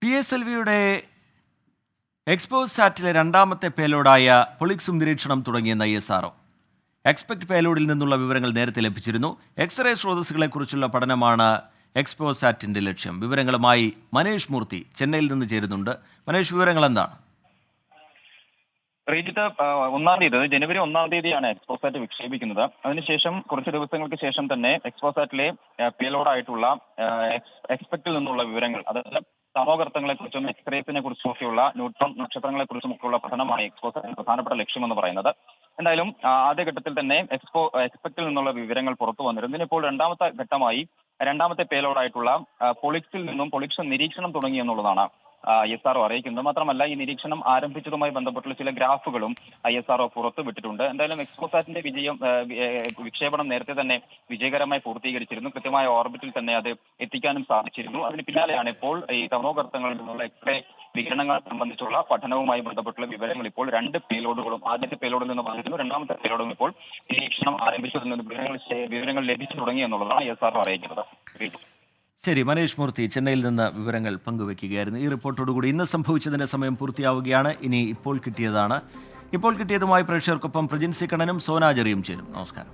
PSLVയുടെ expose സാറ്റിലെ രണ്ടാമത്തെ പേലോഡായ പൊളിക്സും നിരീക്ഷണം തുടങ്ങിയെന്ന ISRO. Expect പേലോഡിൽ നിന്നുള്ള വിവരങ്ങൾ നേരത്തെ ലഭിച്ചിരുന്നു. എക്സ്റേ സ്രോതസ്സുകളെക്കുറിച്ചുള്ള പഠനമാണ് എക്സ്പോസ് സാറ്റിന്റെ ലക്ഷ്യം. വിവരങ്ങളുമായി മനേഷ് മൂർത്തി ചെന്നൈയിൽ നിന്ന് ചേരുന്നുണ്ട്. മനേഷ്, വിവരങ്ങൾ എന്താണ്? റീജിത്ത്, ജനുവരി 1 എക്സ്പോസാറ്റ് വിക്ഷേപിക്കുന്നത്. അതിനുശേഷം കുറച്ച് ദിവസങ്ങൾക്ക് ശേഷം തന്നെ എക്സ്പോസാറ്റിലെ പേലോഡായിട്ടുള്ള എക്സ്പെക്റ്റിൽ നിന്നുള്ള വിവരങ്ങൾ, അതായത് തമോഗർത്തങ്ങളെ കുറിച്ചും എക്സ്റേസിനെ കുറിച്ചുമൊക്കെയുള്ള ന്യൂട്രോൺ നക്ഷത്രങ്ങളെ കുറിച്ചുമൊക്കെയുള്ള പഠനമാണ് എക്സ്പോസാറ്റിന്റെ പ്രധാനപ്പെട്ട ലക്ഷ്യമെന്ന് പറയുന്നത്. എന്തായാലും ആദ്യഘട്ടത്തിൽ തന്നെ എക്സ്പെക്റ്റിൽ നിന്നുള്ള വിവരങ്ങൾ പുറത്തു വന്നിരുന്നു. ഇതിനിപ്പോൾ രണ്ടാമത്തെ പേലോഡായിട്ടുള്ള പൊളിക്സ് നിരീക്ഷണം തുടങ്ങി എന്നുള്ളതാണ് ISRO അറിയിക്കുന്നത്. മാത്രമല്ല, ഈ നിരീക്ഷണം ആരംഭിച്ചതുമായി ബന്ധപ്പെട്ടുള്ള ചില ഗ്രാഫുകളും ISRO പുറത്തു വിട്ടിട്ടുണ്ട്. എന്തായാലും എക്സ്പോസാറ്റിന്റെ വിക്ഷേപണം നേരത്തെ തന്നെ വിജയകരമായി പൂർത്തീകരിച്ചിരുന്നു. കൃത്യമായ ഓർബിറ്റിൽ തന്നെ അത് എത്തിക്കാനും സാധിച്ചിരുന്നു. അതിന് പിന്നാലെയാണ് ഇപ്പോൾ ഈ തമോഗർത്തങ്ങളിൽ നിന്നുള്ള എക്സ്റേ വികിരണങ്ങൾ സംബന്ധിച്ചുള്ള പഠനവുമായി ബന്ധപ്പെട്ടുള്ള വിവരങ്ങൾ ഇപ്പോൾ രണ്ട് പേലോഡുകളും, ആദ്യത്തെ പേലോഡിൽ നിന്ന് വന്നിരുന്നു, രണ്ടാമത്തെ പേലോഡും ഇപ്പോൾ നിരീക്ഷണം ആരംഭിച്ചതിൽ നിന്ന് വിവരങ്ങൾ ലഭിച്ചു തുടങ്ങി എന്നുള്ളതാണ് ISRO അറിയിക്കുന്നത്. ശരി, മനേഷ് മൂർത്തി ചെന്നൈയിൽ നിന്ന് വിവരങ്ങൾ പങ്കുവയ്ക്കുകയായിരുന്നു. ഈ റിപ്പോർട്ടോടുകൂടി ഇന്ന് സംഭവിച്ചതിൻ്റെ സമയം പൂർത്തിയാവുകയാണ്. ഇനി ഇപ്പോൾ കിട്ടിയതുമായി പ്രേക്ഷകർക്കൊപ്പം പ്രജിൻസി കണ്ണനും സോനാജറിയും ചേരും. നമസ്കാരം.